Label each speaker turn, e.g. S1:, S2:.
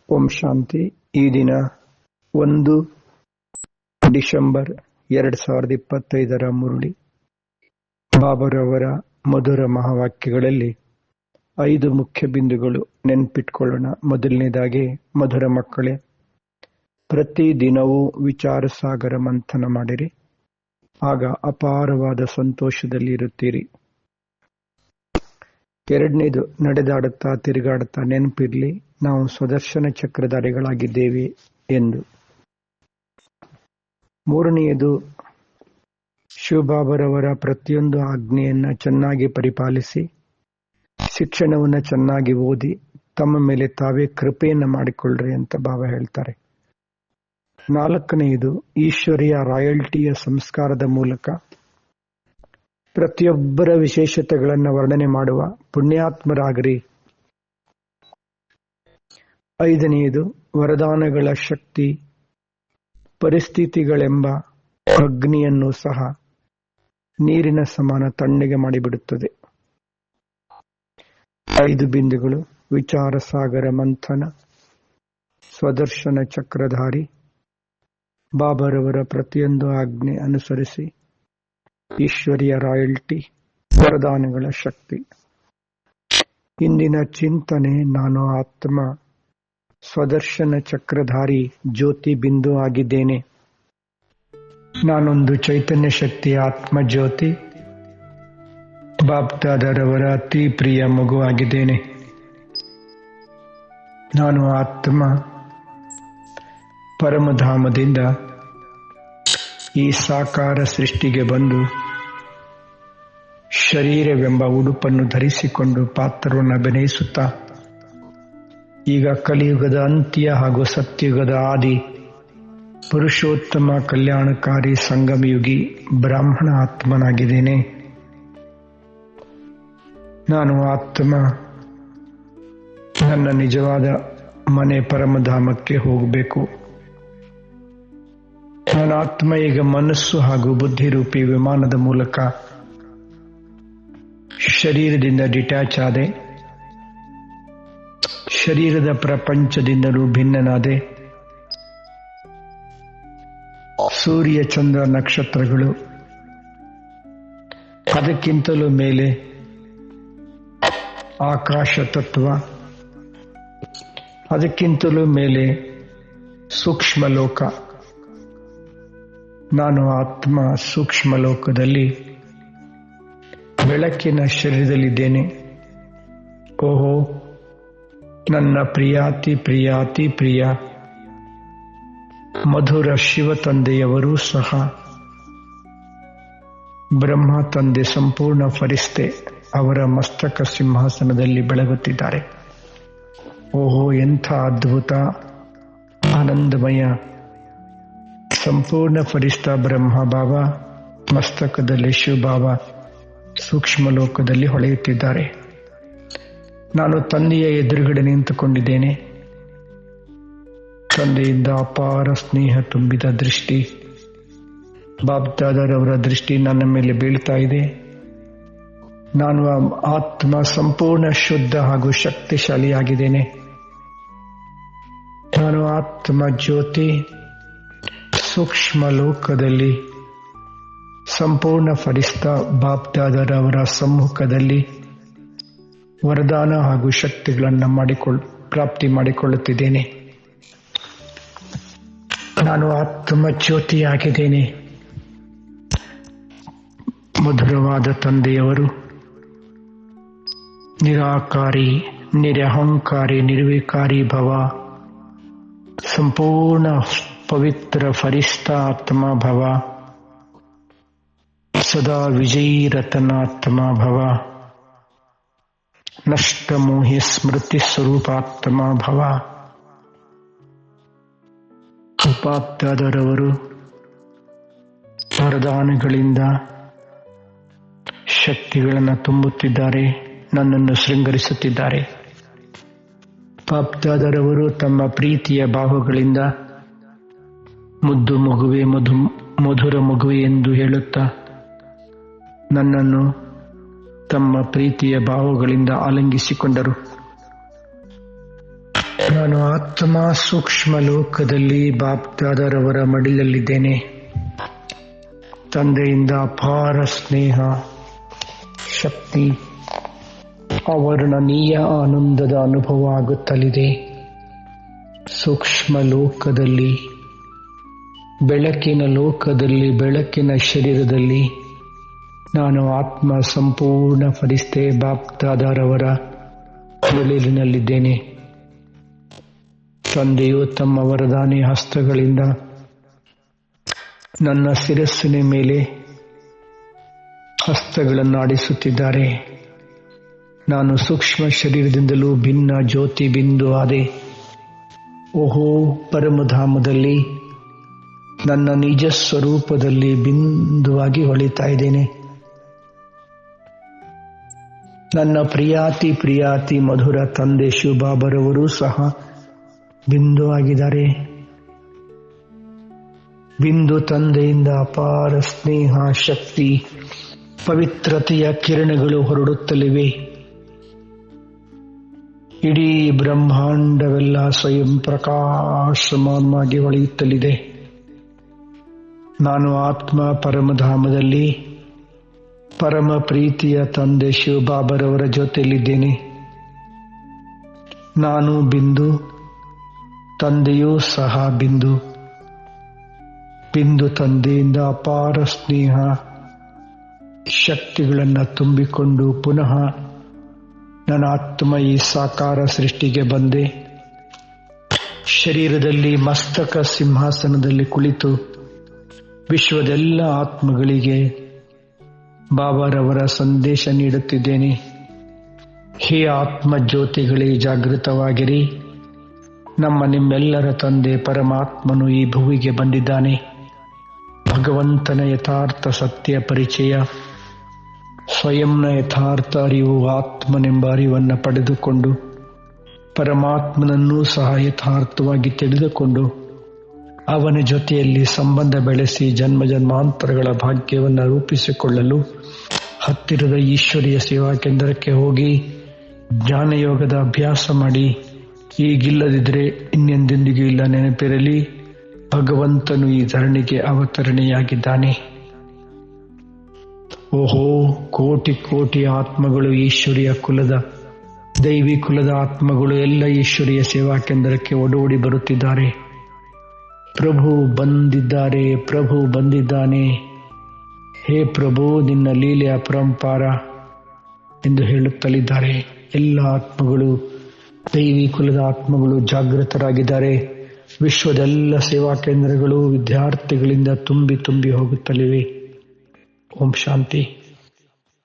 S1: ಓಂ ಶಾಂತಿ. ಈ ದಿನ 1 ಡಿಸೆಂಬರ್ 2025 ಮುರುಳಿ ಬಾಬರವರ ಮಧುರ ಮಹಾವಾಕ್ಯಗಳಲ್ಲಿ 5 ಮುಖ್ಯ ಬಿಂದುಗಳು ನೆನ್ಪಿಟ್ಕೊಳ್ಳೋಣ. ಮೊದಲನೇದಾಗಿ, ಮಧುರ ಮಕ್ಕಳೇ, ಪ್ರತಿ ದಿನವೂ ವಿಚಾರ ಸಾಗರ ಮಂಥನ ಮಾಡಿರಿ, ಆಗ ಅಪಾರವಾದ ಸಂತೋಷದಲ್ಲಿ ಇರುತ್ತೀರಿ. ಎರಡನೇದು, ನಡೆದಾಡುತ್ತಾ ತಿರುಗಾಡುತ್ತಾ ನೆನಪಿರ್ಲಿ, ನಾವು ಸ್ವದರ್ಶನ ಚಕ್ರಧಾರಿಗಳಾಗಿದ್ದೇವೆ ಎಂದು. ಮೂರನೆಯದು, ಶಿವಬಾಬರವರ ಪ್ರತಿಯೊಂದು ಆಜ್ಞೆಯನ್ನ ಚೆನ್ನಾಗಿ ಪರಿಪಾಲಿಸಿ, ಶಿಕ್ಷಣವನ್ನ ಚೆನ್ನಾಗಿ ಓದಿ, ತಮ್ಮ ಮೇಲೆ ತಾವೇ ಕೃಪೆಯನ್ನ ಮಾಡಿಕೊಳ್ಳ್ರಿ ಅಂತ ಬಾಬಾ ಹೇಳ್ತಾರೆ. ನಾಲ್ಕನೆಯದು, ಈಶ್ವರಿಯ ರಾಯಲ್ಟಿಯ ಸಂಸ್ಕಾರದ ಮೂಲಕ ಪ್ರತಿಯೊಬ್ಬರ ವಿಶೇಷತೆಗಳನ್ನು ವರ್ಣನೆ ಮಾಡುವ ಪುಣ್ಯಾತ್ಮರಾಗ್ರಿ. ಐದನೆಯದು, ವರದಾನಗಳ ಶಕ್ತಿ ಪರಿಸ್ಥಿತಿಗಳೆಂಬ ಅಗ್ನಿಯನ್ನು ಸಹ ನೀರಿನ ಸಮಾನ ತಣ್ಣಗೆ ಮಾಡಿಬಿಡುತ್ತದೆ. 5 ಬಿಂದುಗಳು: ವಿಚಾರ ಸಾಗರ ಮಂಥನ, ಸ್ವದರ್ಶನ ಚಕ್ರಧಾರಿ, ಬಾಬರವರ ಪ್ರತಿಯೊಂದು ಆಜ್ಞೆ ಅನುಸರಿಸಿ, ಈಶ್ವರಿಯ ರಾಯಲ್ಟಿ, ವರದಾನಗಳ ಶಕ್ತಿ. ಇಂದಿನ ಚಿಂತನೆ: ನಾನು ಆತ್ಮ ಸ್ವದರ್ಶನ ಚಕ್ರಧಾರಿ ಜ್ಯೋತಿ ಬಿಂದು ಆಗಿದ್ದೇನೆ. ನಾನೊಂದು ಚೈತನ್ಯ ಶಕ್ತಿಯ ಆತ್ಮ ಜ್ಯೋತಿ, ಬಾಬ್ದಾದರವರ ಅತಿ ಪ್ರಿಯ ಮಗು ಆಗಿದ್ದೇನೆ. ನಾನು ಆತ್ಮ ಪರಮಧಾಮದಿಂದ ಈ ಸಾಕಾರ ಸೃಷ್ಟಿಗೆ ಬಂದು ಶರೀರವೆಂಬ ಉಡುಪನ್ನು ಧರಿಸಿಕೊಂಡು ಪಾತ್ರವನ್ನು ಅಭಿನಯಿಸುತ್ತಾ ಈಗ ಕಲಿಯುಗದ ಅಂತ್ಯ ಹಾಗೂ ಸತ್ಯುಗದ ಆದಿ ಪುರುಷೋತ್ತಮ ಕಲ್ಯಾಣಕಾರಿ ಸಂಗಮಯುಗಿ ಬ್ರಾಹ್ಮಣ ಆತ್ಮನಾಗಿದ್ದೇನೆ. ನಾನು ಆತ್ಮ ನನ್ನ ನಿಜವಾದ ಮನೆ ಪರಮಧಾಮಕ್ಕೆ ಹೋಗಬೇಕು. ನನ್ನ ಆತ್ಮ ಈಗ ಮನಸ್ಸು ಹಾಗೂ ಬುದ್ಧಿರೂಪಿ ವಿಮಾನದ ಮೂಲಕ ಶರೀರದಿಂದ ಡಿಟ್ಯಾಚ್ ಆದೆ, ಶರೀರದ ಪ್ರಪಂಚದಿಂದಲೂ ಭಿನ್ನನಾದೆ. ಸೂರ್ಯ ಚಂದ್ರ ನಕ್ಷತ್ರಗಳು, ಅದಕ್ಕಿಂತಲೂ ಮೇಲೆ ಆಕಾಶ ತತ್ವ, ಅದಕ್ಕಿಂತಲೂ ಮೇಲೆ ಸೂಕ್ಷ್ಮ ಲೋಕ. ನಾನು ಆತ್ಮ ಸೂಕ್ಷ್ಮ ಲೋಕದಲ್ಲಿ ಬೆಳಕಿನ ಶರೀರದಲ್ಲಿದ್ದೇನೆ. ಓಹೋ, ನನ್ನ ಪ್ರಿಯಾತಿ ಪ್ರಿಯಾತಿ ಪ್ರಿಯ ಮಧುರ ಶಿವ ತಂದೆಯವರೂ ಸಹ ಬ್ರಹ್ಮ ತಂದೆ ಸಂಪೂರ್ಣ ಫರಿಸ್ತೆ ಅವರ ಮಸ್ತಕ ಸಿಂಹಾಸನದಲ್ಲಿ ಬೆಳಗುತ್ತಿದ್ದಾರೆ. ಓಹೋ, ಎಂಥ ಅದ್ಭುತ ಆನಂದಮಯ ಸಂಪೂರ್ಣ ಫರಿಸ್ತ ಬ್ರಹ್ಮ ಬಾಬಾ ಮಸ್ತಕದಲ್ಲಿ ಶಿವ ಬಾಬಾ ಸೂಕ್ಷ್ಮ ಲೋಕದಲ್ಲಿ ಹೊಳೆಯುತ್ತಿದ್ದಾರೆ. ನಾನು ತಂದೆಯ ಎದುರುಗಡೆ ನಿಂತುಕೊಂಡಿದ್ದೇನೆ. ತಂದೆಯಿಂದ ಅಪಾರ ಸ್ನೇಹ ತುಂಬಿದ ದೃಷ್ಟಿ, ಬಾಬ್ದಾದರವರ ದೃಷ್ಟಿ ನನ್ನ ಮೇಲೆ ಬೀಳ್ತಾ ಇದೆ. ನಾನು ಆತ್ಮ ಸಂಪೂರ್ಣ ಶುದ್ಧ ಹಾಗೂ ಶಕ್ತಿಶಾಲಿಯಾಗಿದ್ದೇನೆ. ನಾನು ಆತ್ಮ ಜ್ಯೋತಿ ಸೂಕ್ಷ್ಮ ಲೋಕದಲ್ಲಿ ಸಂಪೂರ್ಣ ಫರಿಸ್ತ ಬಾಬ್ದಾದರವರ ಸಮ್ಮುಖದಲ್ಲಿ ವರದಾನ ಹಾಗೂ ಶಕ್ತಿಗಳನ್ನು ಪ್ರಾಪ್ತಿ ಮಾಡಿಕೊಳ್ಳುತ್ತಿದ್ದೇನೆ. ನಾನು ಆತ್ಮ ಜ್ಯೋತಿಯಾಗಿದ್ದೇನೆ. ಮಧುರವಾದ ತಂದೆಯವರು ನಿರಾಕಾರಿ, ನಿರಹಂಕಾರಿ, ನಿರ್ವಿಕಾರಿ ಭವ, ಸಂಪೂರ್ಣ ಪವಿತ್ರ ಫರಿಸ್ತ ಆತ್ಮ ಭವ, ಸದಾ ವಿಜಯೀ ರತನಾತ್ಮ ಭವ, ನಷ್ಟ ಮೋಹಿ ಸ್ಮೃತಿ ಸ್ವರೂಪಾತ್ಮ ಭವ. ಬಾಬ್ದಾದರವರು ವರದಾನಗಳಿಂದ ಶಕ್ತಿಗಳನ್ನು ತುಂಬುತ್ತಿದ್ದಾರೆ, ನನ್ನನ್ನು ಶೃಂಗರಿಸುತ್ತಿದ್ದಾರೆ. ಬಾಬ್ದಾದರವರು ತಮ್ಮ ಪ್ರೀತಿಯ ಭಾವಗಳಿಂದ ಮುದ್ದು ಮಗುವೆ, ಮಧುರ ಮಗುವೆ ಎಂದು ಹೇಳುತ್ತಾ ನನ್ನನ್ನು ತಮ್ಮ ಪ್ರೀತಿಯ ಭಾವಗಳಿಂದ ಆಲಿಂಗಿಸಿಕೊಂಡರು. ನಾನು ಆತ್ಮ ಸೂಕ್ಷ್ಮ ಲೋಕದಲ್ಲಿ ಬಾಪ್ದಾದರವರ ಮಡಿಲಲ್ಲಿದ್ದೇನೆ. ತಂದೆಯಿಂದ ಅಪಾರ ಸ್ನೇಹ, ಶಕ್ತಿ, ಅವರ್ಣನೀಯ ಆನಂದದ ಅನುಭವ ಆಗುತ್ತಲಿದೆ. ಸೂಕ್ಷ್ಮ ಲೋಕದಲ್ಲಿ, ಬೆಳಕಿನ ಲೋಕದಲ್ಲಿ, ಬೆಳಕಿನ ಶರೀರದಲ್ಲಿ ನಾನು ಆತ್ಮ ಸಂಪೂರ್ಣ ಫರಿಸ್ತೆ ಬಾಪ್ದಾದರವರ ಮಡಿಲಿನಲ್ಲಿದ್ದೇನೆ. ತಂದೆಯು ತಮ್ಮ ವರದಾನಿ ಹಸ್ತಗಳಿಂದ ನನ್ನ ಶಿರಸ್ಸಿನ ಮೇಲೆ ಹಸ್ತಗಳನ್ನು ಆಡಿಸುತ್ತಿದ್ದಾರೆ. ನಾನು ಸೂಕ್ಷ್ಮ ಶರೀರದಿಂದಲೂ ಭಿನ್ನ ಜ್ಯೋತಿ ಬಿಂದು ಆದೆ. ಓಹೋ, ಪರಮಧಾಮದಲ್ಲಿ ನನ್ನ ನಿಜ ಸ್ವರೂಪದಲ್ಲಿ ಬಿಂದುವಾಗಿ ಹೊಳಿತಾ ಇದ್ದೇನೆ. ನನ್ನ ಪ್ರಿಯಾತಿ ಮಧುರ ತಂದೆ ಶಿವಬಾಬರವರು ಸಹ ಬಿಂದು ಆಗಿದ್ದಾರೆ. ಬಿಂದು ತಂದೆಯಿಂದ ಅಪಾರ ಸ್ನೇಹ, ಶಕ್ತಿ, ಪವಿತ್ರತೆಯ ಕಿರಣಗಳು ಹೊರಡುತ್ತಲಿವೆ. ಇಡೀ ಬ್ರಹ್ಮಾಂಡವೆಲ್ಲ ಸ್ವಯಂ ಪ್ರಕಾಶಮಾನವಾಗಿ ಹೊಳೆಯುತ್ತಲಿದೆ. ನಾನು ಆತ್ಮ ಪರಮಧಾಮದಲ್ಲಿ ಪರಮ ಪ್ರೀತಿಯ ತಂದೆ ಶಿವಬಾಬರವರ ಜೊತೆಯಲ್ಲಿದ್ದೇನೆ. ನಾನು ಬಿಂದು, ತಂದೆಯೂ ಸಹ ಬಿಂದು. ಬಿಂದು ತಂದೆಯಿಂದ ಅಪಾರ ಸ್ನೇಹ, ಶಕ್ತಿಗಳನ್ನು ತುಂಬಿಕೊಂಡು ಪುನಃ ನನ್ನ ಆತ್ಮ ಈ ಸಾಕಾರ ಸೃಷ್ಟಿಗೆ ಬಂದೆ. ಶರೀರದಲ್ಲಿ ಮಸ್ತಕ ಸಿಂಹಾಸನದಲ್ಲಿ ಕುಳಿತು ವಿಶ್ವದೆಲ್ಲ ಆತ್ಮಗಳಿಗೆ ಬಾಬಾರವರ ಸಂದೇಶ ನೀಡುತ್ತಿದ್ದೇನೆ. ಹೇ ಆತ್ಮ ಜ್ಯೋತಿಗಳೇ, ಜಾಗೃತವಾಗಿರಿ. ನಿಮ್ಮೆಲ್ಲರ ತಂದೆ ಪರಮಾತ್ಮನು ಈ ಭುವಿಗೆ ಬಂದಿದ್ದಾನೆ. ಭಗವಂತನ ಯಥಾರ್ಥ ಸತ್ಯ ಪರಿಚಯ, ಸ್ವಯಂನ ಯಥಾರ್ಥ ಅರಿವು, ಆತ್ಮನೆಂಬ ಅರಿವನ್ನು ಪಡೆದುಕೊಂಡು ಪರಮಾತ್ಮನನ್ನೂ ಸಹ ಯಥಾರ್ಥವಾಗಿ ತಿಳಿದುಕೊಂಡು ಅವನ ಜೊತೆಯಲ್ಲಿ ಸಂಬಂಧ ಬೆಳೆಸಿ ಜನ್ಮ ಜನ್ಮಾಂತರಗಳ ಭಾಗ್ಯವನ್ನು ರೂಪಿಸಿಕೊಳ್ಳಲು ಹತ್ತಿರದ ಈಶ್ವರಿಯ ಸೇವಾ ಕೇಂದ್ರಕ್ಕೆ ಹೋಗಿ ಜ್ಞಾನಯೋಗದ ಅಭ್ಯಾಸ ಮಾಡಿ. ಈಗಿಲ್ಲದಿದ್ದರೆ ಇನ್ನೆಂದೆಂದಿಗೂ ಇಲ್ಲ. ನೆನಪಿರಲಿ, ಭಗವಂತನು ಈ ಧರಣಿಗೆ ಅವತರಣೆಯಾಗಿದ್ದಾನೆ. ಓಹೋ, ಕೋಟಿ ಕೋಟಿ ಆತ್ಮಗಳು, ಈಶ್ವರಿಯ ಕುಲದ ದೈವಿ ಕುಲದ ಆತ್ಮಗಳು ಎಲ್ಲ ಈಶ್ವರಿಯ ಸೇವಾ ಕೇಂದ್ರಕ್ಕೆ ಓಡೋಡಿ ಬರುತ್ತಿದ್ದಾರೆ. ಪ್ರಭು ಬಂದಿದ್ದಾರೆ, ಪ್ರಭು ಬಂದಿದ್ದಾನೆ. ಹೇ ಪ್ರಭು, ನಿನ್ನ ಲೀಲೆ ಅಪರಂಪಾರ ಎಂದು ಹೇಳುತ್ತಲಿದ್ದಾರೆ. ಎಲ್ಲ ಆತ್ಮಗಳು, ದೈವಿ ಕುಲದ ಆತ್ಮಗಳು ಜಾಗೃತರಾಗಿದ್ದಾರೆ. ವಿಶ್ವದೆಲ್ಲ ಸೇವಾ ಕೇಂದ್ರಗಳು ವಿದ್ಯಾರ್ಥಿಗಳಿಂದ ತುಂಬಿ ಹೋಗುತ್ತಲಿವೆ. ಓಂ ಶಾಂತಿ.